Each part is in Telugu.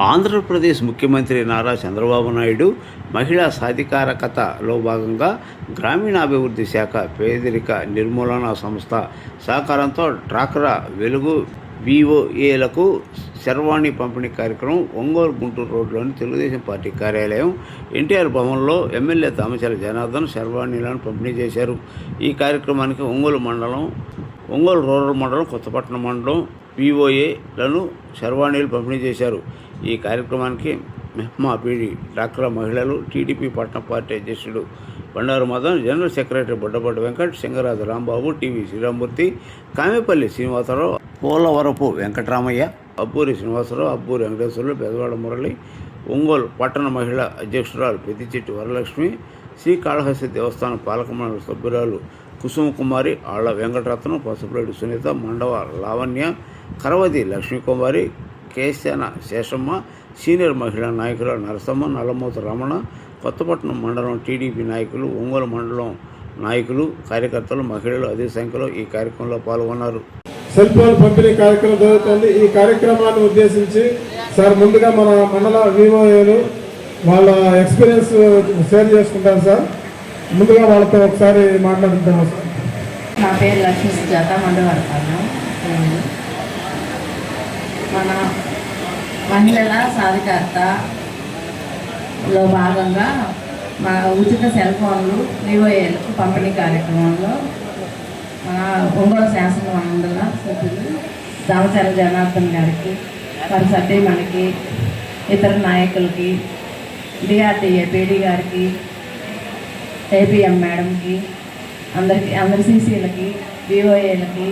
ఆంధ్రప్రదేశ్ ముఖ్యమంత్రి నారా చంద్రబాబు నాయుడు మహిళా సాధికారకతలో భాగంగా గ్రామీణాభివృద్ధి శాఖ పేదరిక నిర్మూలన సంస్థ సహకారంతో డ్వాక్రా వెలుగు విఓఏలకు శర్వాణి పంపిణీ కార్యక్రమం ఒంగోలు గుంటూరు రోడ్లోని తెలుగుదేశం పార్టీ కార్యాలయం ఎన్టీఆర్ భవన్లో ఎమ్మెల్యే దామచర్ల జనార్దన్ శర్వాణీలను పంపిణీ చేశారు. ఈ కార్యక్రమానికి ఒంగోలు రూరల్ మండలం, కొత్తపట్నం మండలం విఓఏలను శర్వాణీలు పంపిణీ చేశారు. ఈ కార్యక్రమానికి మెహ్మా పీడి, డ్వాక్రా మహిళలు, టీడీపీ పట్టణ పార్టీ అధ్యక్షుడు Bandaru Madan, general secretary Boddapati Venkat, Singaraju Rambabu, T V Sriramurthy, Kamepalli Srinivasarao, Polavarapu Venkataramayya, Abburi Srinivasarao, Abburi Venkateswarlu, Pedavada Murali, Ongole పట్టణ మహిళా అధ్యక్షురాలు పెద్దిచెట్టి వరలక్ష్మి, శ్రీకాళహస్తి దేవస్థానం పాలక మండలి సభ్యురాలు కుసుమ కుమారి, ఆళ్ల వెంకటరత్నం, పసుపురెడ్డి సునీత, మండవ లావణ్య, కరవతి లక్ష్మీకుమారి, కేశాన శేషమ్మ, సీనియర్ మహిళా నాయకురాలు నరసమ్మ, నల్లమూత రమణ, కొత్తపట్నం మండలం టీడీపీ నాయకులు, ఒంగోలు మండలం నాయకులు, కార్యకర్తలు, మహిళలు అదే సంఖ్యలో ఈ కార్యక్రమంలో పాల్గొన్నారు. సెల్ ఫోన్ పంపిణీ కార్యక్రమం జరుగుతుంది. ఈ కార్యక్రమాన్ని ఉద్దేశించి సార్ ముందుగా మన మండల వివోఏలు వాళ్ళ ఎక్స్పీరియన్స్ షేర్ చేసుకుంటారు. సార్ ముందుగా వాళ్ళతో ఒకసారి మాట్లాడుతాం. నా పేరు లక్ష్మీ సుజాత, మండవాడతాను. మన మహిళల సాధికారతలో భాగంగా మా ఉచిత సెల్ ఫోన్లు వివోఏలకు పంపిణీ కార్యక్రమంలో ఒంగోలు శాసన మండల సభ్యులు దామచర్ల జనార్దన్ గారికి, వారి సభ్యులకి, ఇతర నాయకులకి, డిఆర్డీఏ పీడీ గారికి, ఏపీఎం మేడంకి, అందరి సీసీలకి, విఓఏలకి,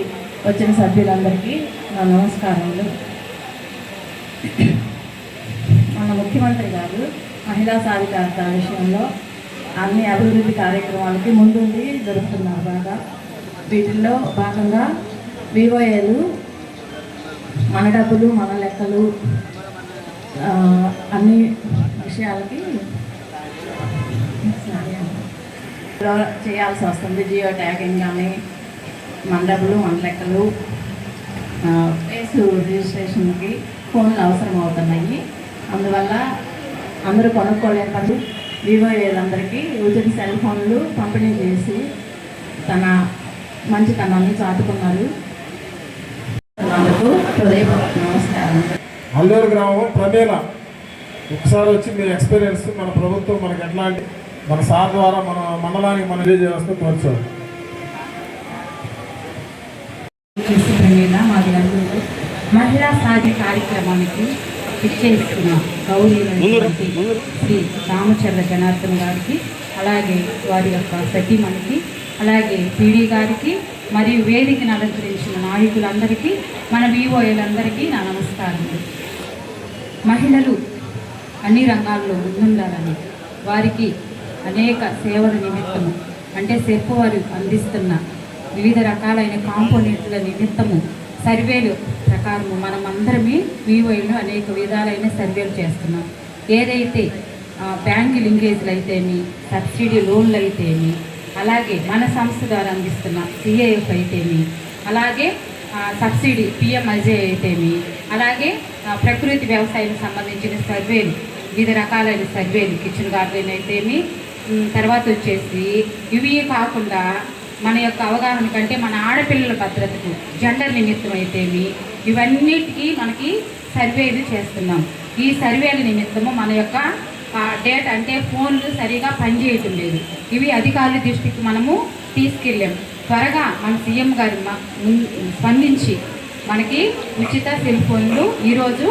వచ్చిన సభ్యులందరికీ నా నమస్కారములు. మన ముఖ్యమంత్రి గారు మహిళా సాధికారత విషయంలో అన్ని అభివృద్ధి కార్యక్రమాలకి ముందుండి జరుగుతున్నారు బాగా. వీటిల్లో భాగంగా వివోఏలు మన డబ్బులు మన లెక్కలు అన్ని విషయాలకి చేయాల్సి వస్తుంది. జియో ట్యాగింగ్ కానీ, మన డబ్బులు మన లెక్కలు, ఫేస్ రిజిస్ట్రేషన్కి ఫోన్లు అవసరం అవుతున్నాయి. అందువల్ల అందరూ కొనుక్కోలేకపోతే వివోఏలందరికీ ఉచిత సెల్ ఫోన్లు పంపిణీ చేసి తన మంచితనాన్ని చాటుకున్నారు. అందుకు హృదయపూర్వక నమస్కారం. అల్లూరు గ్రామం ప్రమేల ఒకసారి వచ్చి మీ ఎక్స్పీరియన్స్, మన ప్రభుత్వం మనకి ఎట్లాంటి మన సార్ ద్వారా మన మండలానికి మనం చేస్తూ కోర్చారు. మాది అల్లూరు మహిళా సాధి కార్యక్రమానికి ఇచ్చేస్తున్న గౌరవైనటువంటి శ్రీ రామచర్ల జనార్దన్ గారికి, అలాగే వారి యొక్క సతీమణికి, అలాగే పీడీ గారికి, మరియు వేదికను అలంకరించిన నాయకులందరికీ, మన వివోఏలందరికీ నా నమస్కారాలు. మహిళలు అన్ని రంగాల్లో ముందుండాలని, వారికి అనేక సేవల నిమిత్తము, అంటే సెర్పు వారు అందిస్తున్న వివిధ రకాలైన కాంపోనెంట్ల నిమిత్తము సర్వేలు ప్రకారము మనమందరమే వివోఏలు అనేక విధాలైన సర్వేలు చేస్తున్నాం. ఏదైతే బ్యాంకు లింకేజ్లు అయితేమి, సబ్సిడీ లోన్లు అయితేమి, అలాగే మన సంస్థ ద్వారా అందిస్తున్న సిఏఎఫ్ అయితేమి, అలాగే సబ్సిడీ పిఎంఐజే అయితేమి, అలాగే ప్రకృతి వ్యవసాయానికి సంబంధించిన సర్వేలు, వివిధ రకాలైన సర్వేలు, కిచెన్ గార్డెన్ అయితేమి, తర్వాత వచ్చేసి ఇవి కాకుండా మన యొక్క అవగాహన కంటే మన ఆడపిల్లల భద్రతకు, జెండర్ నిమిత్తం అయితేమి, ఇవన్నిటికీ మనకి సర్వేలు చేస్తున్నాం. ఈ సర్వేల నిమిత్తము మన యొక్క డేటా, అంటే ఫోన్లు సరిగా పనిచేయటం లేదు. ఇవి అధికారుల దృష్టికి మనము తీసుకెళ్ళాము. త్వరగా మన సీఎం గారు స్పందించి మనకి ఉచిత సెల్ ఫోన్లు ఈరోజు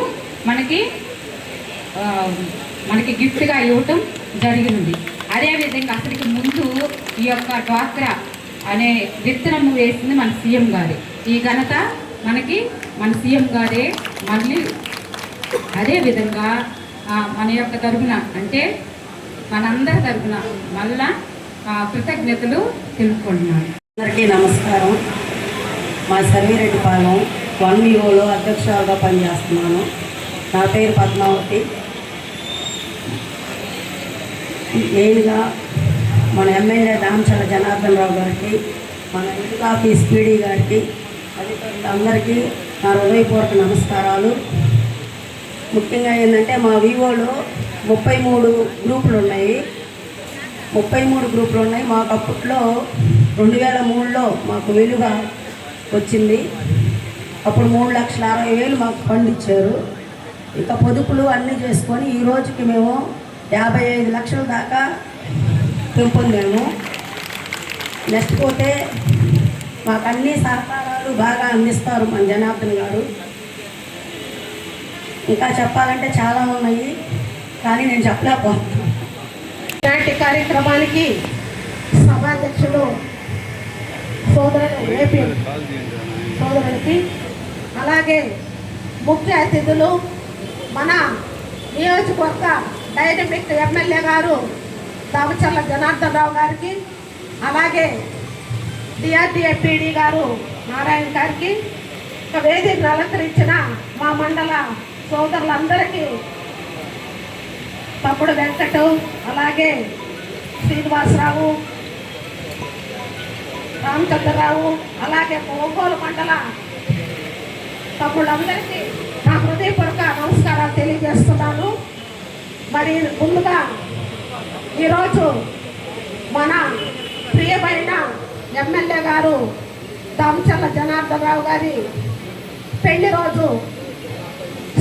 మనకి గిఫ్ట్గా ఇవ్వటం జరిగింది. అదేవిధంగా అసలుకి ముందు ఈ యొక్క డ్వాక్రా అనే విత్తనం వేసింది మన సీఎం గారే. ఈ ఘనత మనకి మన సీఎం గారే. మళ్ళీ అదేవిధంగా మన యొక్క తరఫున, అంటే మనందరి తరఫున మళ్ళా కృతజ్ఞతలు తెలుపుకుంటున్నాను. అందరికీ నమస్కారం. మా సర్వేరెడ్డిపాలెం 1VOలో అధ్యక్షురాలుగా పనిచేస్తున్నాను. నా పేరు పద్మావతి. మెయిన్గా మన ఎమ్మెల్యే దామచర్ల జనార్దన్ రావు గారికి, మన ఇటుక ఆఫీస్ పీడీ గారికి, అధికారులందరికీ నా హృదయపూర్వక నమస్కారాలు. ముఖ్యంగా ఏంటంటే మా వివోలో 33 గ్రూపులు ఉన్నాయి. 33 గ్రూపులు ఉన్నాయి. మాకు అప్పట్లో 2003లో మాకు వెలుగా వచ్చింది. అప్పుడు 3,60,000 మాకు ఫండ్ ఇచ్చారు. ఇక పొదుపులు అన్నీ చేసుకొని ఈ రోజుకి మేము 55 లక్షల దాకా పెంపొందాము. నెక్స్ట్ పోతే మాకు అన్ని సహకారాలు బాగా అందిస్తారు మన జనార్దన్ గారు. ఇంకా చెప్పాలంటే చాలా ఉన్నాయి, కానీ నేను చెప్పలేకపోతున్నాను. ఇలాంటి కార్యక్రమానికి సభాధ్యక్షులు సోదరుడికి అలాగే ముఖ్య అతిథులు మన నియోజకవర్గ డైనమిక్ ఎమ్మెల్యే గారు దామచర్ల జనార్దన్ రావు గారికి, అలాగే డిఆర్డీఏ పీడీ గారు నారాయణ గారికి, వేదికను అలంకరించిన మా మండల సోదరులందరికీ, తమ్ముడు వెంకటు, అలాగే శ్రీనివాసరావు, రామచంద్రరావు, అలాగే ఒంగోలు మండల తమ్ముళ్ళందరికీ నా హృదయపూర్వక నమస్కారాలు తెలియజేస్తున్నాను. మరి ముందుగా ఈరోజు మన ప్రియమైన ఎమ్మెల్యే గారు దామచర్ల జనార్దన్ రావు గారి పెళ్లి రోజు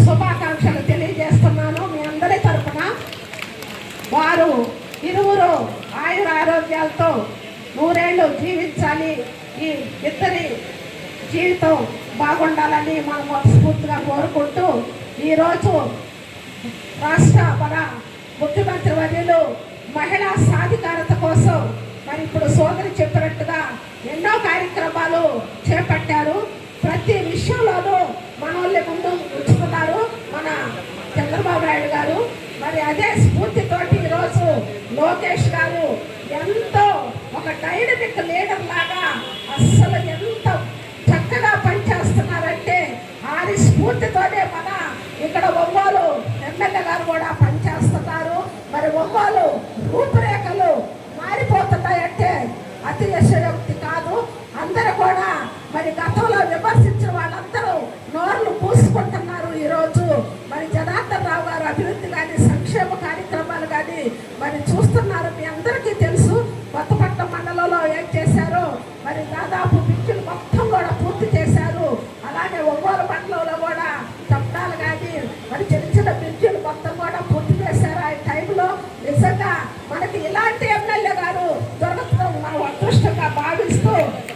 శుభాకాంక్షలు తెలియజేస్తున్నాను మీ అందరి తరఫున. వారు ఇరువురు ఆయుర ఆరోగ్యాలతో 100 ఏళ్ళు జీవించాలి, ఈ ఇద్దరి జీవితం బాగుండాలని మనం మనస్ఫూర్తిగా కోరుకుంటూ, ఈరోజు రాష్ట్ర మన ముఖ్యమంత్రి వర్యులు మహిళా సాధికారత కోసం మరి ఇప్పుడు సోదరి చెప్పినట్టుగా ఎన్నో కార్యక్రమాలు చేపట్టారు. ప్రతి విషయంలోనూ మన వాళ్ళే ముందు ఉంచుతున్నారు మన చంద్రబాబు నాయుడు గారు. మరి అదే స్ఫూర్తితోటి ఈరోజు లోకేష్ గారు ఎంతో ఒక డైనమిక్ లీడర్ లాగా అస్సలు ఎంత చక్కగా పనిచేస్తున్నారంటే ఆది స్ఫూర్తితోనే మన ఇక్కడ ఒంగోలు ఎమ్మెల్యే గారు కూడా పనిచేస్తున్నారు. మరి ఒంగోలు రూపురేఖలు మారిపోతున్నాయంటే అతిశయోక్తి కాదు. అందరూ కూడా మరి గతంలో విమర్శించిన వాళ్ళందరూ నోర్లు పూసుకుంటున్నారు. ఈరోజు మరి జనార్దన్ రావు గారు అభివృద్ధి కానీ సంక్షేమ కార్యక్రమాలు కానీ మరి చూస్తున్నారు. మీ అందరికీ తెలుసు కొత్తపట్నం మండలంలో ఏం చేశారో, మరి దాదాపు బ్రిడ్జిలు మొత్తం కూడా పూర్తి చేశారు. అలాగే ఒంగోలు మండలంలో కూడా చట్టాలు కానీ మరి చిన్న చిన్న బ్రిడ్జిలు మొత్తం కూడా పూర్తి చేశారు. ఆ టైంలో నిజంగా మనకి ఇలాంటి ఎమ్మెల్యే గారు దొరకడం మనం అదృష్టంగా భావిస్తూ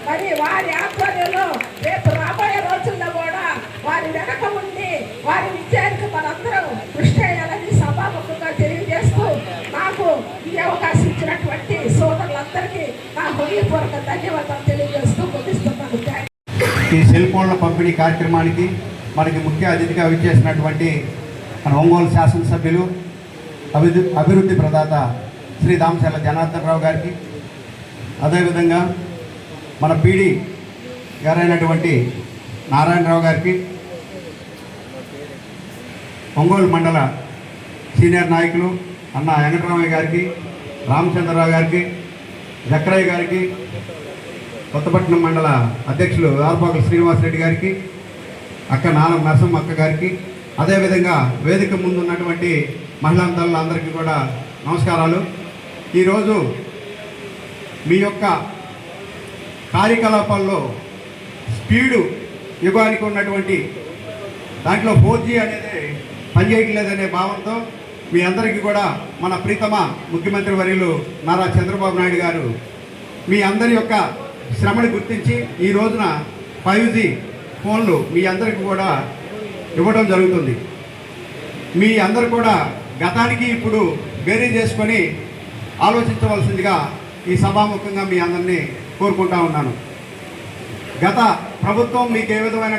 మరి వారి ఆధ్వర్యంలో రేపు రాబోయే రోజుల్లో కూడా వారి వెనక ఉండి వారి విజయానికి మనందరం కృషి చేయాలని సభాముఖంగా తెలియజేస్తూ నాకు ఈ అవకాశం ఇచ్చినటువంటి సోదరులందరికీ నా హృదయపూర్వక ధన్యవాదాలు తెలియజేస్తూ ముగిస్తున్నాను. ఈ సెల్ ఫోన్ల పంపిణీ కార్యక్రమానికి మనకి ముఖ్య అతిథిగా విచ్చేసినటువంటి మన ఒంగోలు శాసనసభ్యులు అభివృద్ధి ప్రదాత శ్రీ దామచర్ల జనార్దన్ రావు గారికి, అదేవిధంగా మన పీడీ గారైనటువంటి నారాయణరావు గారికి, ఒంగోలు మండల సీనియర్ నాయకులు అన్న వెంకటరామయ్య గారికి, రామచంద్రరావు గారికి, జక్రయ్య గారికి, కొత్తపట్నం మండల అధ్యక్షులు ఆర్పాకుల శ్రీనివాసరెడ్డి గారికి, అక్క నాలం నరసమ్మ అక్క గారికి, అదేవిధంగా వేదిక ముందు ఉన్నటువంటి మహిళా అందరికీ కూడా నమస్కారాలు. ఈరోజు మీ యొక్క కార్యకలాపాల్లో స్పీడు యుగానికి ఉన్నటువంటి దాంట్లో 4G అనేది పనిచేయట్లేదనే భావంతో మీ అందరికీ కూడా మన ప్రీతమ ముఖ్యమంత్రి వర్యులు నారా చంద్రబాబు నాయుడు గారు మీ అందరి యొక్క శ్రమను గుర్తించి ఈ రోజున 5G ఫోన్లు మీ అందరికీ కూడా ఇవ్వడం జరుగుతుంది. మీ అందరు కూడా గతానికి ఇప్పుడు బేరీ చేసుకొని ఆలోచించవలసిందిగా ఈ సభాముఖంగా మీ అందరినీ కోరుకుంటా ఉన్నాను. గత ప్రభుత్వం మీకు ఏ విధమైన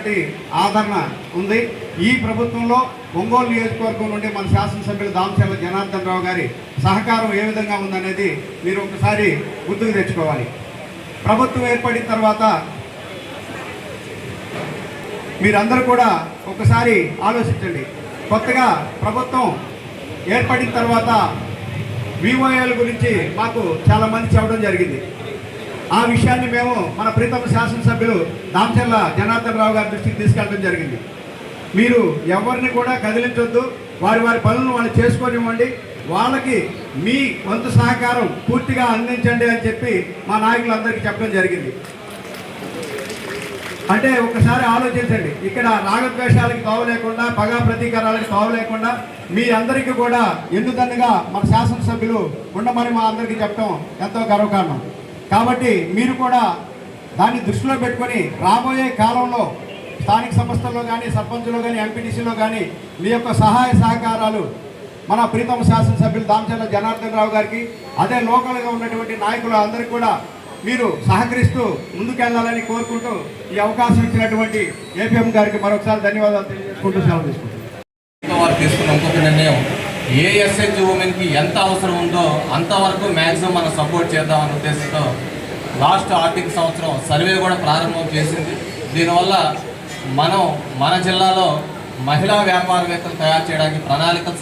ఆదరణ ఉంది, ఈ ప్రభుత్వంలో ఒంగోలు నియోజకవర్గం నుండి మన శాసనసభ్యులు దామచర్ల జనార్దన్ రావు గారి సహకారం ఏ విధంగా ఉందనేది మీరు ఒకసారి గుర్తుకు తెచ్చుకోవాలి. ప్రభుత్వం ఏర్పడిన తర్వాత మీరందరూ కూడా ఒకసారి ఆలోచించండి. కొత్తగా ప్రభుత్వం ఏర్పడిన తర్వాత వివోఏల గురించి మాకు చాలామంది చెప్పడం జరిగింది. ఆ విషయాన్ని మేము మన ప్రీతమ శాసనసభ్యులు దామచర్ల జనార్దన్ రావు గారి దృష్టికి తీసుకెళ్ళడం జరిగింది. మీరు ఎవరిని కూడా కదిలించొద్దు, వారి వారి పనులను వాళ్ళు చేసుకోనివ్వండి, వాళ్ళకి మీ వంతు సహకారం పూర్తిగా అందించండి అని చెప్పి మా నాయకులందరికీ చెప్పడం జరిగింది. అంటే ఒకసారి ఆలోచించండి, ఇక్కడ రాగద్వేషాలకి తావు లేకుండా, పగా ప్రతీకారాలకి తావు లేకుండా మీ అందరికీ కూడా ఎన్నుదన్నుగా మన శాసనసభ్యులు ఉండమని మా అందరికీ చెప్పడం ఎంతో గర్వకారణం. కాబట్టి మీరు కూడా దాన్ని దృష్టిలో పెట్టుకొని రాబోయే కాలంలో స్థానిక సంస్థల్లో కానీ, సర్పంచ్లో కానీ, ఎంపీటీసీలో కానీ మీ యొక్క సహాయ సహకారాలు మన ప్రీతమ శాసనసభ్యులు దామచర్ల జనార్దన్ రావు గారికి, అదే లోకల్గా ఉన్నటువంటి నాయకులు అందరికీ కూడా మీరు సహకరిస్తూ ముందుకెళ్లాలని కోరుకుంటూ ఈ అవకాశం ఇచ్చినటువంటి ఏపీఎం గారికి మరొకసారి ధన్యవాదాలు తెలియజేసుకుంటూ సెలవు తీసుకుంటున్నాను. వారు తీసుకున్న ఇంకొక నిర్ణయం, ఏ ఎస్హెచ్ ఉమెన్కి ఎంత అవసరం ఉందో అంతవరకు మ్యాక్సిమం మనం సపోర్ట్ చేద్దామనే ఉద్దేశంతో లాస్ట్ ఆర్థిక సంవత్సరం సర్వే కూడా ప్రారంభం చేసింది. దీనివల్ల మనం మన జిల్లాలో మహిళా వ్యాపారవేత్తలు తయారు చేయడానికి ప్రణాళికలు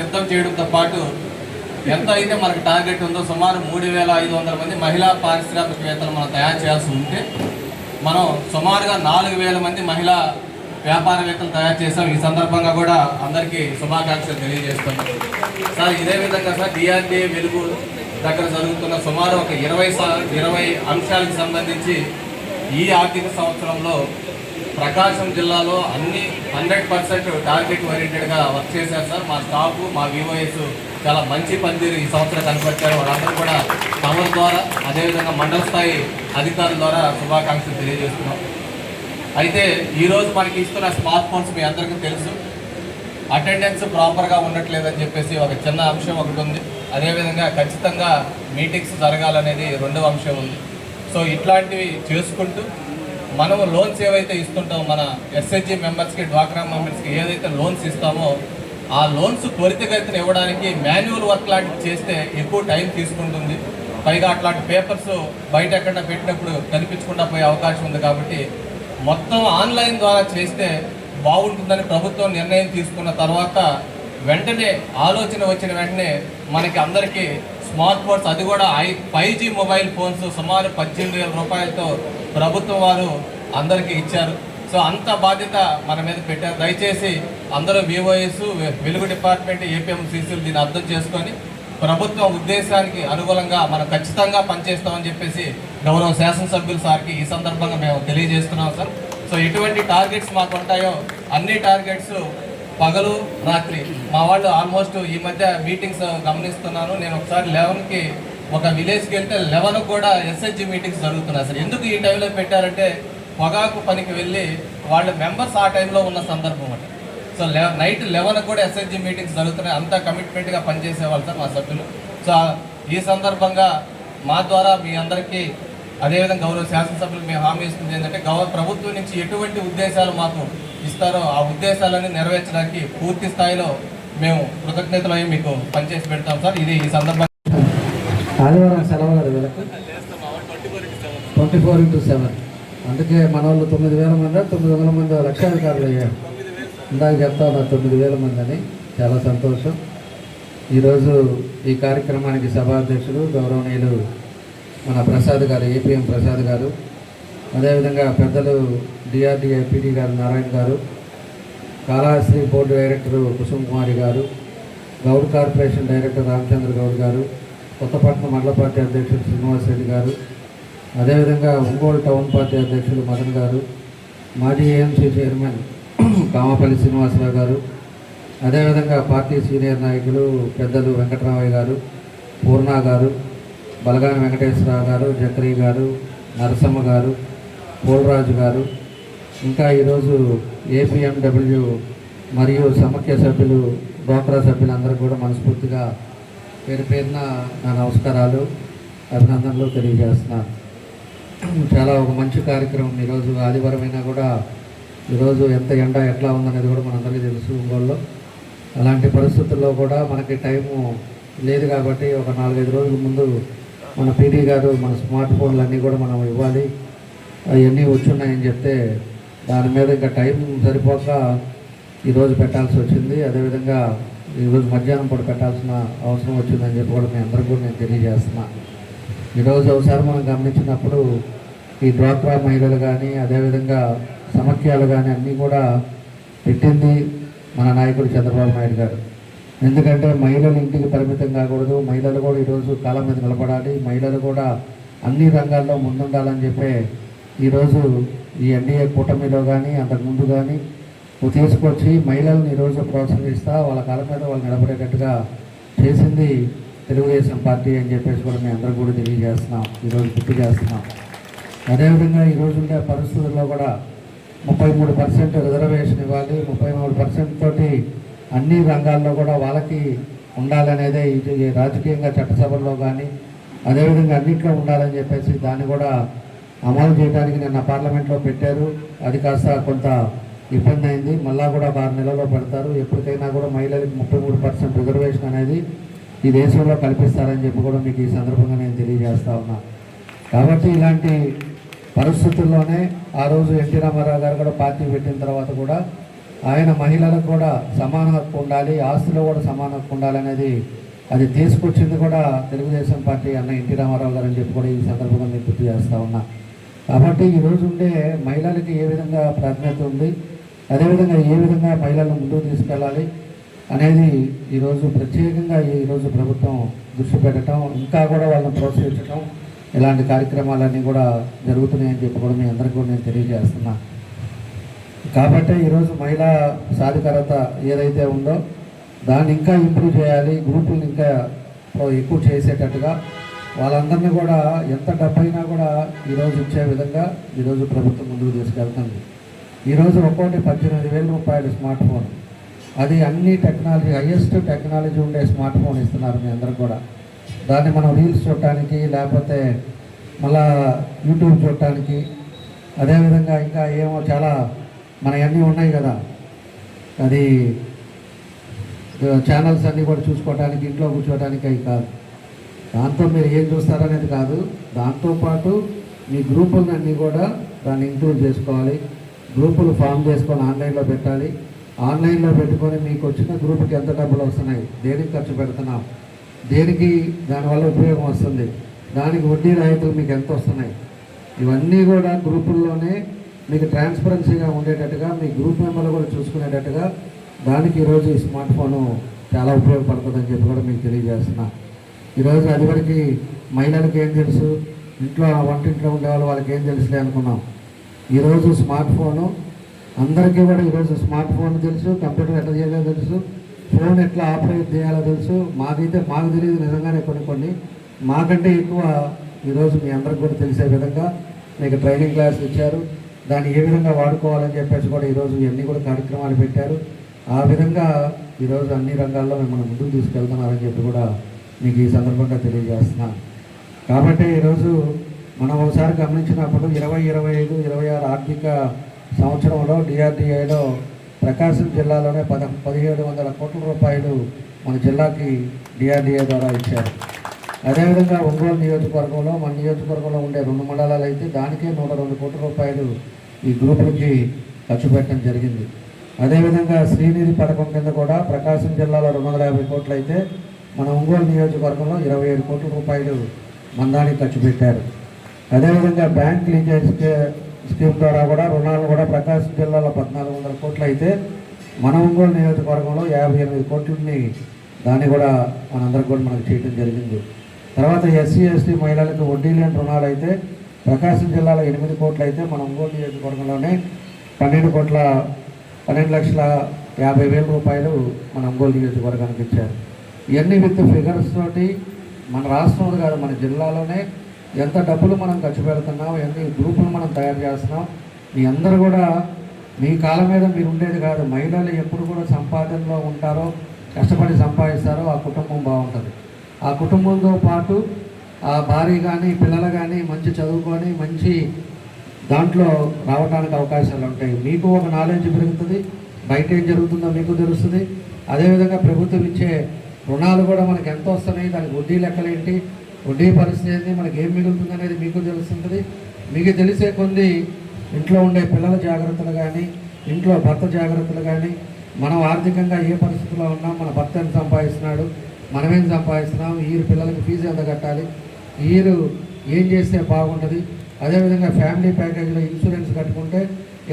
సిద్ధం చేయడంతో పాటు ఎంత అయితే మనకు టార్గెట్ ఉందో సుమారు 3,500 మంది మహిళా పారిశ్రామికవేత్తలు మనం తయారు చేయాల్సి ఉంటే మనం సుమారుగా 4,000 మంది మహిళా వ్యాపారవేత్తలు తయారు చేసాం. ఈ సందర్భంగా కూడా అందరికీ శుభాకాంక్షలు తెలియజేస్తున్నాం. సార్ ఇదే విధంగా సార్ డిఆర్డీఏ వెలుగు దగ్గర జరుగుతున్న సుమారు ఒక 20 అంశాలకు సంబంధించి ఈ ఆర్థిక సంవత్సరంలో ప్రకాశం జిల్లాలో అన్ని 100% టార్గెట్ ఓరియంటెడ్గా వర్క్ చేశారు సార్. మా స్టాఫ్, మా వివోఎస్ చాలా మంచి పనితీరు ఈ సంవత్సరం కనపరిచారు. వాళ్ళందరూ కూడా తమల ద్వారా, అదేవిధంగా మండల స్థాయి అధికారుల ద్వారా శుభాకాంక్షలు తెలియజేస్తున్నాం. అయితే ఈరోజు మనకి ఇస్తున్న స్మార్ట్ ఫోన్స్ మీ అందరికీ తెలుసు, అటెండెన్స్ ప్రాపర్గా ఉండట్లేదని చెప్పేసి ఒక చిన్న అంశం ఒకటి ఉంది. అదేవిధంగా ఖచ్చితంగా మీటింగ్స్ జరగాలనేది రెండవ అంశం ఉంది. సో ఇట్లాంటివి చేసుకుంటూ మనము లోన్స్ ఏవైతే ఇస్తుంటామో మన ఎస్హెచ్జి మెంబర్స్కి, డ్వాక్రా మెంబర్స్కి ఏదైతే లోన్స్ ఇస్తామో ఆ లోన్స్ త్వరితగతిన ఇవ్వడానికి మాన్యువల్ వర్క్ లాంటివి చేస్తే ఎక్కువ టైం తీసుకుంటుంది. పైగా అట్లాంటి పేపర్స్ బయట ఎక్కడ పెట్టినప్పుడు కనిపించకుండా పోయే అవకాశం ఉంది. కాబట్టి మొత్తం ఆన్లైన్ ద్వారా చేస్తే బాగుంటుందని ప్రభుత్వం నిర్ణయం తీసుకున్న తర్వాత వెంటనే ఆలోచన వచ్చిన వెంటనే మనకి అందరికీ స్మార్ట్ ఫోన్స్, అది కూడా 5G మొబైల్ ఫోన్స్ సుమారు 18,000 రూపాయలతో ప్రభుత్వం వారు అందరికీ ఇచ్చారు. సో అంత బాధ్యత మన మీద పెట్టారు. దయచేసి అందరూ వివోఎస్, వెలుగు డిపార్ట్మెంట్, ఏపీఎంసీసీలు దీన్ని అర్థం చేసుకొని ప్రభుత్వం ఉద్దేశానికి అనుగుణంగా మనం ఖచ్చితంగా పనిచేస్తామని చెప్పేసి గౌరవ శాసనసభ్యులు సార్కి ఈ సందర్భంగా మేము తెలియజేస్తున్నాం సార్. సో ఎటువంటి టార్గెట్స్ మాకు ఉంటాయో అన్ని టార్గెట్స్ పగలు రాత్రి మా వాళ్ళు ఆల్మోస్ట్ ఈ మధ్య మీటింగ్స్ గమనిస్తున్నాను. నేను ఒకసారి 11కి ఒక విలేజ్కి వెళ్తే 11 కూడా ఎస్హెచ్జి మీటింగ్స్ జరుగుతున్నాయి సార్. ఎందుకు ఈ టైంలో పెట్టారంటే పొగాకు పనికి వెళ్ళి వాళ్ళ మెంబర్స్ ఆ టైంలో ఉన్న సందర్భం అంటే. సో నైట్ 11 కూడా ఎస్హెచ్జి మీటింగ్స్ జరుగుతున్నాయి. అంత కమిట్మెంట్గా పనిచేసేవాళ్ళు సార్ మా సభ్యులు. సో ఈ సందర్భంగా మా ద్వారా మీ అందరికీ, అదేవిధంగా గౌరవ శాసనసభ్యులు మేము హామీ ఇస్తుంది ఏంటంటే ప్రభుత్వం నుంచి ఎటువంటి ఉద్దేశాలు మాకు ఇస్తారో ఆ ఉద్దేశాలని నెరవేర్చడానికి పూర్తి స్థాయిలో మేము కృతజ్ఞతలు అయ్యి మీకు పనిచేసి పెడతాం సార్. ఇది ఈ సందర్భంగా ఆదివారం సెలవు కదా వీళ్ళకి 24/7. అందుకే మన వాళ్ళు 9,000 మంది 900 మంది లక్షాధికారులు అయ్యారు. ఇందాక చెప్తా ఉన్నారు 9,000 మంది అని. చాలా సంతోషం. ఈరోజు ఈ కార్యక్రమానికి సభాధ్యక్షులు గౌరవనీయులు మన ప్రసాద్ గారు, ఏపీఎం ప్రసాద్ గారు, అదేవిధంగా పెద్దలు డిఆర్డీఏ పీడీ గారు నారాయణ గారు, కాళహస్తి బోర్డు డైరెక్టర్ కుసుమ్ కుమారి గారు, గౌడ్ కార్పొరేషన్ డైరెక్టర్ రామచంద్ర గౌడ్ గారు, కొత్తపట్నం మండల పార్టీ అధ్యక్షులు శ్రీనివాస్ రెడ్డి గారు, అదేవిధంగా ఒంగోలు టౌన్ పార్టీ అధ్యక్షులు మదన్ గారు, మాజీ ఏఎంసీ చైర్మన్ కామపల్లి శ్రీనివాసరావు గారు, అదేవిధంగా పార్టీ సీనియర్ నాయకులు పెద్దలు వెంకటరామయ్య గారు, పూర్ణ గారు, బలగాని వెంకటేశ్వరరావు గారు, జక్రీ గారు, నరసమ్మ గారు, పోలరాజు గారు, ఇంకా ఈరోజు ఏపీఎండబ్ల్యూ మరియు సమాఖ్య సభ్యులు, డ్వాక్రా సభ్యులందరూ కూడా మనస్ఫూర్తిగా పేరు పేరున నా నమస్కారాలు, అభినందనలు తెలియజేస్తున్నాను. చాలా ఒక మంచి కార్యక్రమం. ఈరోజు ఆదివారం అయినా కూడా ఈరోజు ఎంత ఎండ ఎట్లా ఉందనేది కూడా మనందరికీ తెలుసు ఒంగోలులో. అలాంటి పరిస్థితుల్లో కూడా మనకి టైము లేదు కాబట్టి ఒక 4-5 రోజుల ముందు మన పీడీ గారు మన స్మార్ట్ ఫోన్లు అన్నీ కూడా మనం ఇవ్వాలి, అవన్నీ వచ్చున్నాయని చెప్తే దాని మీద ఇంకా టైం సరిపోక ఈరోజు పెట్టాల్సి వచ్చింది. అదేవిధంగా ఈరోజు మధ్యాహ్నం పూట పెట్టాల్సిన అవసరం వచ్చిందని చెప్పి కూడా మీ అందరికీ కూడా నేను తెలియజేస్తున్నాను. ఈరోజు ఒకసారి మనం గమనించినప్పుడు ఈ డ్వాక్రా మహిళలు కానీ, అదేవిధంగా సమాఖ్యలు కానీ అన్నీ కూడా పెట్టింది మన నాయకుడు చంద్రబాబు నాయుడు గారు. ఎందుకంటే మహిళలు ఇంటికి పరిమితం కాకూడదు, మహిళలు కూడా ఈరోజు కాలం మీద నిలబడాలి, మహిళలు కూడా అన్ని రంగాల్లో ముందుండాలని చెప్పి ఈరోజు ఈ ఎన్డీఏ కూటమిలో కానీ అంతకుముందు కానీ తీసుకొచ్చి మహిళలను ఈరోజు ప్రోత్సహిస్తా వాళ్ళ కాలం మీద వాళ్ళు నిలబడేటట్టుగా చేసింది తెలుగుదేశం పార్టీ అని చెప్పేసి కూడా మేము అందరూ కూడా తెలియజేస్తున్నాం, ఈరోజు గుర్తు చేస్తున్నాం. అదేవిధంగా ఈరోజు ఉండే పరిస్థితుల్లో కూడా 33% రిజర్వేషన్ ఇవ్వాలి, 33% తోటి అన్ని రంగాల్లో కూడా వాళ్ళకి ఉండాలనేదే ఇది రాజకీయంగా చట్టసభల్లో కానీ అదేవిధంగా అన్నింటిలో ఉండాలని చెప్పేసి దాన్ని కూడా అమలు చేయడానికి నిన్న పార్లమెంట్లో పెట్టారు. అది కాస్త కొంత ఇబ్బంది అయింది, మళ్ళా కూడా ఒక 6 నెలల్లో పెడతారు. ఎప్పటికైనా కూడా మహిళలకు 33% రిజర్వేషన్ అనేది ఈ దేశంలో కల్పిస్తారని చెప్పి కూడా మీకు ఈ సందర్భంగా నేను తెలియజేస్తా ఉన్నా. కాబట్టి ఇలాంటి పరిస్థితుల్లోనే ఆ రోజు ఎన్టీ రామారావు గారు కూడా పార్టీ పెట్టిన తర్వాత కూడా ఆయన మహిళలకు కూడా సమాన హక్కు ఉండాలి, ఆస్తిలో కూడా సమాన హక్కు ఉండాలనేది అది తీసుకొచ్చింది కూడా తెలుగుదేశం పార్టీ అన్న ఎన్టీ రామారావు గారు అని చెప్పి కూడా ఈ సందర్భంగా నేను గుర్తు చేస్తూ ఉన్నా. కాబట్టి ఈరోజు ఉండే మహిళలకి ఏ విధంగా ప్రాధాన్యత ఉంది, అదేవిధంగా ఏ విధంగా మహిళలను ముందుకు తీసుకెళ్ళాలి అనేది ఈరోజు ప్రత్యేకంగా ఈరోజు ప్రభుత్వం దృష్టి పెట్టడం, ఇంకా కూడా వాళ్ళని ప్రోత్సహించడం, ఇలాంటి కార్యక్రమాలన్నీ కూడా జరుగుతున్నాయని చెప్పి కూడా మీ అందరికీ కూడా నేను తెలియజేస్తున్నా. కాబట్టి ఈరోజు మహిళా సాధికారత ఏదైతే ఉందో దాన్ని ఇంకా ఇంప్రూవ్ చేయాలి, గ్రూపులను ఇంకా ఎక్కువ చేసేటట్టుగా వాళ్ళందరినీ కూడా ఎంత డబ్బైనా కూడా ఈరోజు ఇచ్చే విధంగా ఈరోజు ప్రభుత్వం ముందుకు తీసుకెళ్తుంది. ఈరోజు ఒక్కోటి 18,000 రూపాయలు స్మార్ట్ ఫోన్, అది అన్ని టెక్నాలజీ హైయెస్ట్ టెక్నాలజీ ఉండే స్మార్ట్ ఫోన్ ఇస్తున్నారు మీ అందరికి కూడా. దాన్ని మనం రీల్స్ చూడటానికి లేకపోతే మళ్ళా యూట్యూబ్ చూడటానికి అదేవిధంగా ఇంకా ఏమో చాలా మనవన్నీ ఉన్నాయి కదా, అది ఛానల్స్ అన్నీ కూడా చూసుకోవడానికి ఇంట్లో కూర్చోవడానికి అవి కాదు. దాంతో మీరు ఏం చూస్తారనేది కాదు, దాంతోపాటు మీ గ్రూపులను అన్నీ కూడా దాన్ని ఇంక్లూడ్ చేసుకోవాలి. గ్రూపులు ఫామ్ చేసుకొని ఆన్లైన్లో పెట్టాలి. ఆన్లైన్లో పెట్టుకొని మీకు వచ్చిన గ్రూప్కి ఎంత డబ్బులు వస్తున్నాయి, దేనికి ఖర్చు పెడుతున్నాం, దేనికి దానివల్ల ఉపయోగం వస్తుంది, దానికి వడ్డీ రాయితీలు మీకు ఎంత వస్తున్నాయి, ఇవన్నీ కూడా గ్రూపుల్లోనే మీకు ట్రాన్స్పరెన్సీగా ఉండేటట్టుగా మీ గ్రూప్ మెంబర్లు కూడా చూసుకునేటట్టుగా దానికి ఈరోజు ఈ స్మార్ట్ ఫోను చాలా ఉపయోగపడుతుందని చెప్పి కూడా మీకు తెలియజేస్తున్నా. ఈరోజు అదివరకు మహిళలకు ఏం తెలుసు, ఇంట్లో వంటింట్లో ఉండేవాళ్ళు వాళ్ళకి ఏం తెలుసులే అనుకున్నాం. ఈరోజు స్మార్ట్ ఫోను అందరికీ కూడా ఈరోజు స్మార్ట్ ఫోన్ తెలుసు, కంప్యూటర్ ఎట్లా చేయాలో తెలుసు, ఫోన్ ఎట్లా ఆపరేట్ చేయాలో తెలుసు. మాకైతే మాకు తెలియదు నిజంగానే కొన్ని మాకంటే ఎక్కువ ఈరోజు మీ అందరికి కూడా తెలిసే విధంగా మీకు ట్రైనింగ్ క్లాస్ ఇచ్చారు. దాన్ని ఏ విధంగా వాడుకోవాలని చెప్పేసి కూడా ఈరోజు ఇవన్నీ కూడా కార్యక్రమాలు పెట్టారు. ఆ విధంగా ఈరోజు అన్ని రంగాల్లో మిమ్మల్ని ముందుకు తీసుకెళ్తున్నారని చెప్పి కూడా మీకు ఈ సందర్భంగా తెలియజేస్తున్నాను. కాబట్టి ఈరోజు మనం ఒకసారి గమనించినప్పుడు 2025-26 ఆర్థిక సంవత్సరంలో డిఆర్డిఐలో ప్రకాశం జిల్లాలోనే 1700 కోట్ల రూపాయలు మన జిల్లాకి డిఆర్డిఐ ద్వారా ఇచ్చారు. అదేవిధంగా ఒంగోలు నియోజకవర్గంలో మన నియోజకవర్గంలో ఉండే 2 మండలాలు అయితే దానికే 102 కోట్ల రూపాయలు ఈ గ్రూపులకి ఖర్చు పెట్టడం జరిగింది. అదేవిధంగా శ్రీనిధి పథకం కింద కూడా ప్రకాశం జిల్లాలో 250 కోట్లు అయితే మన ఒంగోలు నియోజకవర్గంలో 27 కోట్ల రూపాయలు మన దానికి ఖర్చు పెట్టారు. అదేవిధంగా బ్యాంక్ లీకేజ్ స్కీమ్ ద్వారా కూడా రుణాలు కూడా ప్రకాశం జిల్లాలో 1400 కోట్లు అయితే మన ఒంగోలు నియోజకవర్గంలో 58 కోట్లని దాన్ని కూడా మనందరికి కూడా మనకు చేయడం జరిగింది. తర్వాత SC/ST మహిళలకు వడ్డీ లేని రుణాలు అయితే ప్రకాశం జిల్లాలో 8 కోట్లు అయితే మన ఒంగోలు నియోజకవర్గంలోనే 12,50,000 రూపాయలు మన ఒంగోలు నియోజకవర్గానికి ఇచ్చారు. ఇవన్నీ విత్ ఫిగర్స్ తోటి మన రాష్ట్రంలో కాదు మన జిల్లాలోనే ఎంత డబ్బులు మనం ఖర్చు పెడుతున్నాం, ఎన్ని గ్రూపులు మనం తయారు చేస్తున్నాం. మీ అందరూ కూడా మీ కాళ్ళ మీద మీరు ఉండేది కాదు, మహిళలు ఎప్పుడు కూడా సంపాదనలో ఉంటారో కష్టపడి సంపాదిస్తారో ఆ కుటుంబం బాగుంటుంది. ఆ కుటుంబంతో పాటు ఆ భార్య కానీ పిల్లలు కానీ మంచి చదువుకొని మంచి దాంట్లో రావడానికి అవకాశాలు ఉంటాయి. మీకు ఒక నాలెడ్జ్ పెరుగుతుంది, బయట ఏం జరుగుతుందో మీకు తెలుస్తుంది. అదేవిధంగా ప్రభుత్వం ఇచ్చే రుణాలు కూడా మనకి ఎంత వస్తున్నాయి, దానికి వడ్డీ లెక్కలేంటి, వడ్డీ పరిస్థితి ఏంటి, మనకి ఏం మిగులుతుంది అనేది మీకు తెలుస్తుంటుంది. మీకు తెలిసే కొంది ఇంట్లో ఉండే పిల్లల జాగ్రత్తలు కానీ ఇంట్లో భర్త జాగ్రత్తలు కానీ మనం ఆర్థికంగా ఏ పరిస్థితిలో ఉన్నాం, మన భర్త ఎంత సంపాదిస్తున్నాడు, మనమేం సంపాదిస్తున్నాం, ఈరు పిల్లలకి ఫీజు ఎంత కట్టాలి, ఈరు ఏం చేస్తే బాగుంటుంది. అదేవిధంగా ఫ్యామిలీ ప్యాకేజీలో ఇన్సూరెన్స్ కట్టుకుంటే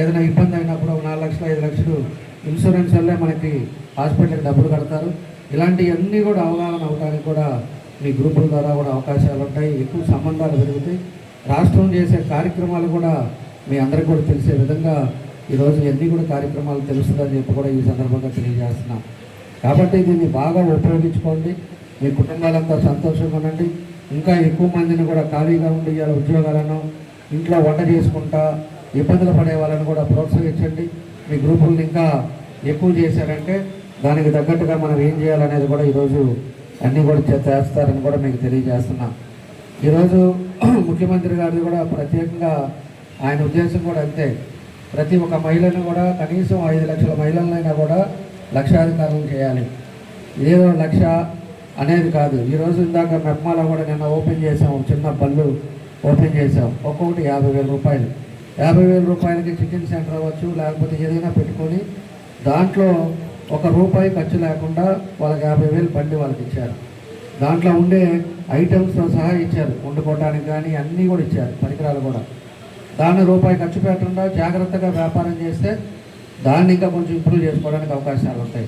ఏదైనా ఇబ్బంది అయినప్పుడు 4 లక్షలు 5 లక్షలు ఇన్సూరెన్స్ వల్లే మనకి హాస్పిటల్కి డబ్బులు కడతారు. ఇలాంటివన్నీ కూడా అవగాహన అవడానికి కూడా మీ గ్రూపుల ద్వారా కూడా అవకాశాలు ఉంటాయి. ఎక్కువ సంబంధాలు పెరుగుతాయి. రాష్ట్రం చేసే కార్యక్రమాలు కూడా మీ అందరికీ కూడా తెలిసే విధంగా ఈరోజు ఎన్ని కూడా కార్యక్రమాలు తెలుస్తుందని చెప్పి కూడా ఈ సందర్భంగా తెలియజేస్తున్నాం. కాబట్టి దీన్ని బాగా ఉపయోగించుకోండి. మీ కుటుంబాలంతా సంతోషంగా ఉండండి. ఇంకా ఎక్కువ మందిని కూడా ఖాళీగా ఉండి ఇవాళ ఉద్యోగాలను ఇంట్లో వంట చేసుకుంటా ఇబ్బందులు పడే వాళ్ళని కూడా ప్రోత్సహించండి. మీ గ్రూపులను ఇంకా ఎక్కువ చేశారంటే దానికి తగ్గట్టుగా మనం ఏం చేయాలనేది కూడా ఈరోజు అన్నీ కూడా చేస్తారని కూడా మీకు తెలియజేస్తున్నాం. ఈరోజు ముఖ్యమంత్రి గారిది కూడా ప్రత్యేకంగా ఆయన ఉద్దేశం కూడా అంతే. ప్రతి ఒక్క మహిళను కూడా కనీసం 5 లక్షల మహిళలైనా కూడా లక్షాధికారులను చేయాలి. ఏదో లక్ష అనేది కాదు. ఈరోజు ఇందాక మెప్మాలో కూడా నిన్న ఓపెన్ చేసాం, చిన్న పళ్ళు ఓపెన్ చేసాం. ఒక్కొక్కటి 50,000 రూపాయలు. 50,000 రూపాయలకి చికెన్ సెంటర్ అవ్వచ్చు, లేకపోతే ఏదైనా పెట్టుకొని దాంట్లో ₹1 ఖర్చు లేకుండా వాళ్ళకి 50,000 బండి వాళ్ళకి ఇచ్చారు. దాంట్లో ఉండే ఐటమ్స్తో సహా ఇచ్చారు. వండుకోవడానికి కానీ అన్నీ కూడా ఇచ్చారు, పరికరాలు కూడా. దాన్ని ₹1 ఖర్చు పెట్టకుండా జాగ్రత్తగా వ్యాపారం చేస్తే దాన్ని ఇంకా కొంచెం ఇంప్రూవ్ చేసుకోవడానికి అవకాశాలు ఉంటాయి.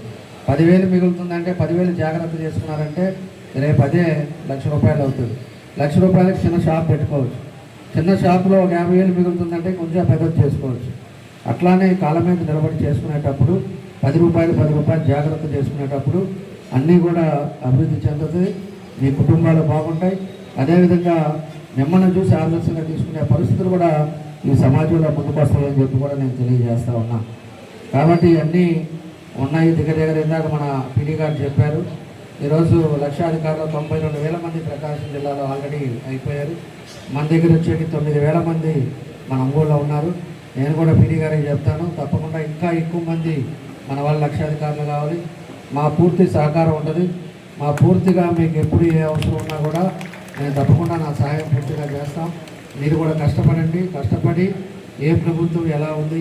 10,000 మిగులుతుందంటే 10,000 జాగ్రత్త చేసుకున్నారంటే రేపు అదే ₹1,00,000 అవుతుంది. ₹1,00,000కి చిన్న షాప్ పెట్టుకోవచ్చు. చిన్న షాప్లో 50,000 మిగులుతుందంటే కొంచెం పెద్దది చేసుకోవచ్చు. అట్లానే కాలం మీద నిలబడి చేసుకునేటప్పుడు ₹10 జాగ్రత్త చేసుకునేటప్పుడు అన్నీ కూడా అభివృద్ధి చెందుతుంది. మీ కుటుంబాలు బాగుంటాయి. అదేవిధంగా మిమ్మల్ని చూసి ఆదర్శంగా తీసుకునే పరిస్థితులు కూడా ఈ సమాజంలో ముందుకు వస్తాయని చెప్పి కూడా నేను తెలియజేస్తూ ఉన్నా. కాబట్టి అన్నీ ఉన్నాయి. దగ్గర ఇందాక మన పీడీ గారు చెప్పారు. ఈరోజు లక్షాధికారులు 92,000 మంది ప్రకాశం జిల్లాలో ఆల్రెడీ అయిపోయారు. మన దగ్గర వచ్చేటి 9,000 మంది మన ఒంగోలులో ఉన్నారు. నేను కూడా పీడీ గారికి చెప్తాను, తప్పకుండా ఇంకా ఎక్కువ మంది మన వాళ్ళు లక్షాధికారులు కావాలి. మా పూర్తి సహకారం ఉంటుంది. మా పూర్తిగా మీకు ఎప్పుడు ఏ అవసరం ఉన్నా కూడా నేను తప్పకుండా నా సహాయం పూర్తిగా చేస్తాం. మీరు కూడా కష్టపడండి. కష్టపడి ఏ ప్రభుత్వం ఎలా ఉంది,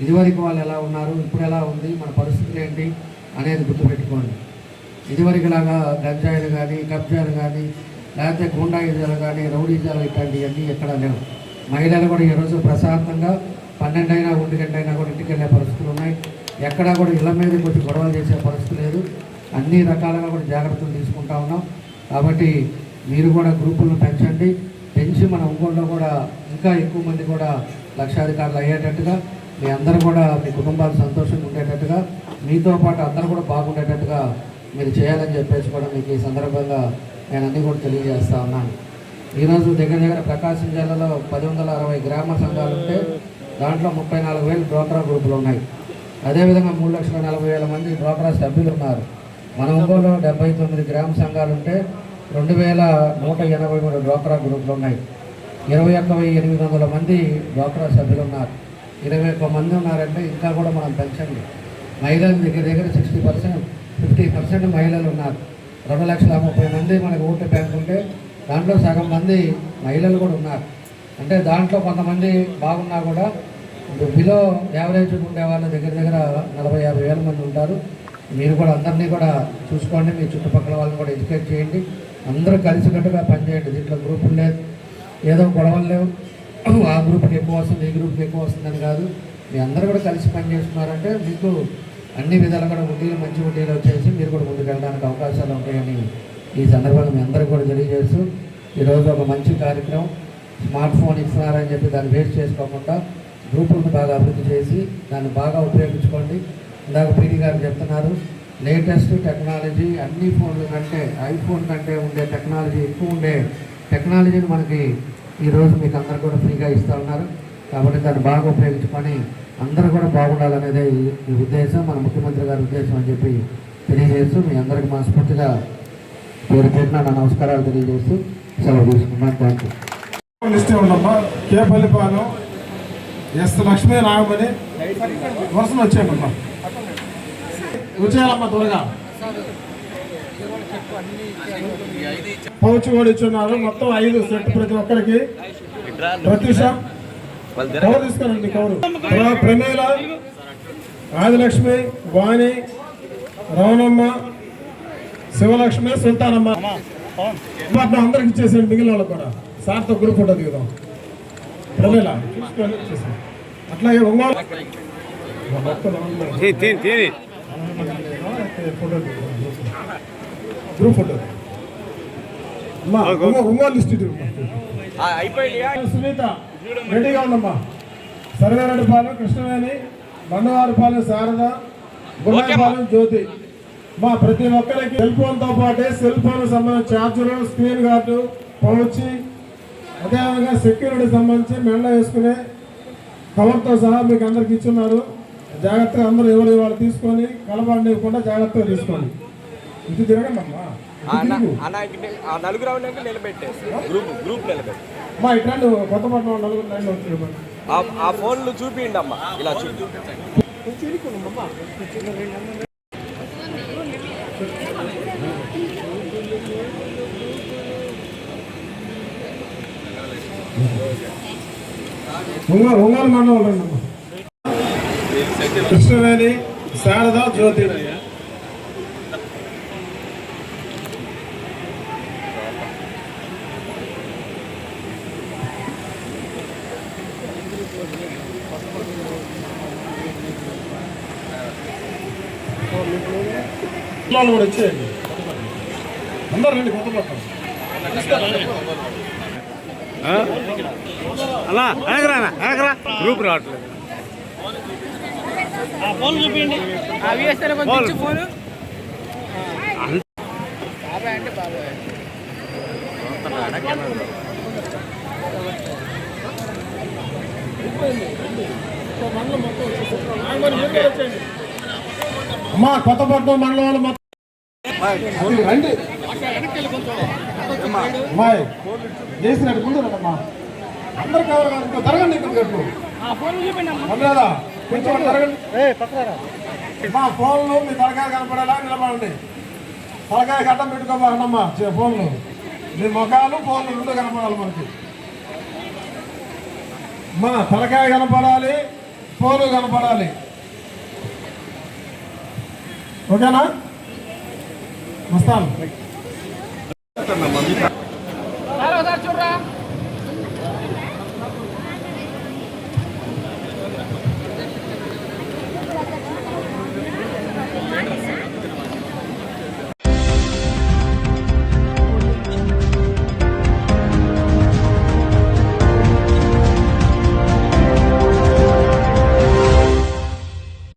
ఇదివరకు వాళ్ళు ఎలా ఉన్నారు, ఇప్పుడు ఎలా ఉంది, మన పరిస్థితులు ఏంటి అనేది గుర్తుపెట్టుకోండి. ఇదివరకులాగా గంజాయిలు కానీ, కబ్జాలు కానీ, లేకపోతే గుండాయిజాలు కానీ, రౌడీజాలు ఇట్లాంటివన్నీ ఎక్కడా లేవు. మహిళలు కూడా ఈరోజు ప్రశాంతంగా 12 అయినా 1 గంట అయినా కూడా ఇంటికి వెళ్ళే పరిస్థితులు ఉన్నాయి. ఎక్కడా కూడా ఇళ్ళ మీద కొంచెం గొడవలు చేసే పరిస్థితి లేదు. అన్ని రకాలుగా కూడా జాగ్రత్తలు తీసుకుంటా ఉన్నాం. కాబట్టి మీరు కూడా గ్రూపులను పెంచి మన ఒంగోలులో కూడా ఇంకా ఎక్కువ మంది కూడా లక్షాధికారులు అయ్యేటట్టుగా, మీ అందరూ కూడా మీ కుటుంబాలు సంతోషంగా ఉండేటట్టుగా, మీతో పాటు అందరూ కూడా బాగుండేటట్టుగా మీరు చేయాలని చెప్పేసి కూడా మీకు ఈ సందర్భంగా నేను అన్నీ కూడా తెలియజేస్తా ఉన్నాను. ఈరోజు దగ్గర ప్రకాశం జిల్లాలో 1,160 గ్రామ సంఘాలు ఉంటే దాంట్లో 34,000 డ్వాక్రా గ్రూపులు ఉన్నాయి. అదేవిధంగా 3,40,000 మంది డ్వాక్రా సభ్యులు ఉన్నారు. మన ఒంగోలులో 79 గ్రామ సంఘాలు ఉంటే 2,183 డ్వాక్రా గ్రూపులు ఉన్నాయి. 21,800 మంది డ్వాక్రా సభ్యులు ఉన్నారు. 21 మంది ఉన్నారంటే ఇంకా కూడా మనం పెంచండి. మహిళలు దగ్గర 50% మహిళలు ఉన్నారు. 2,30,000 మంది మనకు ఓటు బ్యాంక్ ఉంటే దాంట్లో సగం మంది మహిళలు కూడా ఉన్నారు. అంటే దాంట్లో కొంతమంది బాగున్నా కూడా బిలో యావరేజ్ ఉండే వాళ్ళు దగ్గర 40,000-50,000 మంది ఉంటారు. మీరు కూడా అందరినీ కూడా చూసుకోండి. మీ చుట్టుపక్కల వాళ్ళని కూడా ఎడ్యుకేట్ చేయండి. అందరూ కలిసికట్టుగా పనిచేయండి. దీంట్లో గ్రూపులు లేదు, ఏదో గొడవలు లేవు, ఆ గ్రూప్కి ఎక్కువ వస్తుంది, ఈ గ్రూప్కి ఎక్కువ వస్తుందని కాదు. మీ అందరూ కూడా కలిసి పనిచేస్తున్నారంటే మీకు అన్ని విధాలు కూడా మంచి వడ్డీలు వచ్చేసి మీరు కూడా ముందుకు వెళ్ళడానికి అవకాశాలు ఉంటాయని ఈ సందర్భంగా మీ అందరికీ కూడా తెలియజేస్తూ ఈరోజు ఒక మంచి కార్యక్రమం స్మార్ట్ ఫోన్ ఇస్తున్నారని చెప్పి దాన్ని వేస్ట్ చేసుకోకుండా గ్రూపులను బాగా అభివృద్ధి చేసి దాన్ని బాగా ఉపయోగించుకోండి. ఇందాక పీడీ గారు చెప్తున్నారు, లేటెస్ట్ టెక్నాలజీ అన్ని ఫోన్ల కంటే ఐఫోన్ కంటే ఉండే టెక్నాలజీ ఎక్కువ ఉండే టెక్నాలజీని మనకి ఈరోజు మీకు అందరు కూడా ఫ్రీగా ఇస్తూ ఉన్నారు. కాబట్టి దాన్ని బాగా ఉపయోగించుకొని అందరూ కూడా బాగుండాలనేదే ఈ ఉద్దేశం, మన ముఖ్యమంత్రి గారి ఉద్దేశం అని చెప్పి తెలియజేస్తూ మీ అందరికీ మనస్ఫూర్తిగా పేరున నా నమస్కారాలు తెలియజేస్తూ సెలవు తీసుకున్నాను. Thank you. లిస్టే ఉండమ్మా. కే పల్లిపాలెం, ఎస్ లక్ష్మీ నాగమణి వరుసను వచ్చేయమ్మా. వచ్చేయాలమ్మా త్వరగా. పౌచ్ కూడా ఇచ్చున్నారు. మొత్తం 5 సెట్ ప్రతి ఒక్కరికి. ప్రత్యూష కవర్ తీసుకురండి. కవరు ప్రమేల, ఆదిలక్ష్మి, వాణి, రవణమ్మ, శివలక్ష్మి, సుల్తానమ్మ అందరికి ఇచ్చేసేయండి. మిగిలిన వాళ్ళకి కూడా సార్తో గ్రూప్ ఫోటో దిగుదాం. ప్రమేల చూసుకొని ఇచ్చేసాం. అట్లాగే ఒంగోలు తిని ఫోటో గ్రూప్ ఫోటో అమ్మా ఒంగోలు డిస్ట్రిక్ట్ సునీత రెడీగా ఉండమ్మా. సర్వేరెడ్డిపాలెం కృష్ణవేణి, బండవారిపాలెం శారద, గుండాపాలెం జ్యోతి. మా ప్రతి ఒక్కరికి సెల్ ఫోన్తో పాటే సెల్ ఫోన్ సంబంధించిన ఛార్జరు, స్క్రీన్ గార్డు, పౌచి, అదేవిధంగా సెక్యూరిటీ సంబంధించి మెల్ల వేసుకునే కవర్తో సహా మీకు అందరికి ఇచ్చున్నారు. జాగ్రత్తగా అందరూ ఎవరు వాళ్ళు తీసుకొని కలబండివ్వకుండా జాగ్రత్తగా తీసుకోండి. ఇది తిరగండి అమ్మా. మా ఇట్లాంటి కొత్తపట్నం నలుగురు లైన్లో వచ్చి ఆ ఫోన్లు చూపించండి అమ్మా, ఇలా చూపి. ఒంగోలు మండలం రండమ్మా. కృష్ణవేణి, శారద, జ్యోతి. పిల్లలు కూడా వచ్చేయండి, అందరు రండి. కొత్తపట్నం అలా వెనకరా గ్రూప్ రావట్లేదు. ఫోన్ చూపించండి. ఫోన్ అమ్మా కొత్తపట్నం మండలం వాళ్ళు మొత్తం రండి. అమ్మాయి చేసినట్టు ముందు రండమ్మా. అందరు కావాలి కాదు, ఇంకో జరగండి. ఇంకో గట్టు అందరా కొంచెం జరగండి. మా ఫోన్లు మీ తలకాయ కనపడేలా నిలబడండి. తలకాయ గడ్డం పెట్టుకోబాకండమ్మా. ఫోన్లు మీ ముఖాలు ఫోన్లు రెండు కనపడాలి మనకి. మా తలకాయ కనపడాలి, ఫోన్లు కనపడాలి. ఓకేనా? వస్తాను. చూడరా.